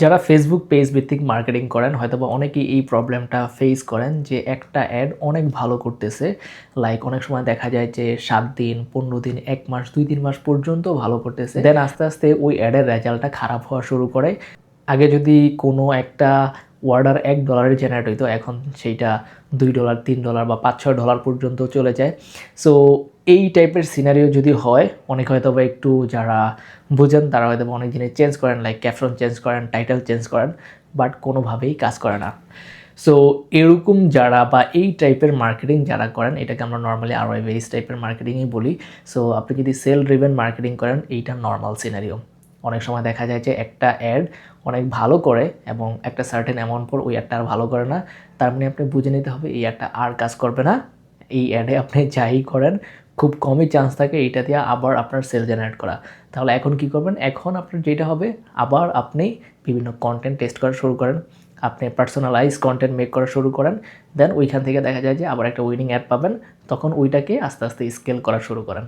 যারা Facebook page ভিত্তিক marketing করেন হয়তোবা অনেকেই এই প্রবলেমটা ফেস করেন যে একটা অ্যাড অনেক ভালো করতেছে, লাইক অনেক সময় দেখা যায় যে 7 দিন 15 দিন 1 মাস 2-3 মাস পর্যন্ত ভালো করতেছে, দেন আস্তে আস্তে ওই অ্যাডের রেজাল্টটা খারাপ হওয়া শুরু করে। আগে যদি কোনো একটা অর্ডার $1 জেনারেট হইতো, এখন সেইটা $2 $3 বা $5-6 পর্যন্ত চলে যায়। সো এই টাইপের সিনারিও যদি হয়, অনেক হয়তো বা একটু যারা বুঝেন তারা হয়তো অনেক জিনিস চেঞ্জ করেন, লাইক ক্যাপশন চেঞ্জ করেন, টাইটেল চেঞ্জ করেন, বাট কোনোভাবেই কাজ করে না। সো এরকম যারা বা এই টাইপের মার্কেটিং যারা করেন, এটাকে আমরা নর্মালি আরওআই বেস টাইপের মার্কেটিংই বলি। সো আপনি যদি সেল ড্রিভেন মার্কেটিং করেন, এইটা নর্মাল সিনারিও। অনেক সময় দেখা যায় যে একটা অ্যাড অনেক ভালো করে এবং একটা সার্টেন অ্যামাউন্ট পর ওই অ্যাডটা আর ভালো করে না, তার মানে আপনি বুঝে নিতে হবে এই অ্যাডটা আর কাজ করবে না। এই অ্যাডে আপনি যাই করেন খুব কমই চান্স থাকে এইটা দিয়ে আবার আপনার সেল জেনারেট করা। তাহলে এখন কি করবেন? এখন আপনার যেটা হবে, আবার আপনি বিভিন্ন কন্টেন্ট টেস্ট করা শুরু করেন, আপনি পার্সোনালাইজ কন্টেন্ট মেক করা শুরু করেন, দেন ওইখান থেকে দেখা যায় যে আবার একটা উইনিং অ্যাড পাবেন, তখন ওইটাকে আস্তে আস্তে স্কেল করা শুরু করেন।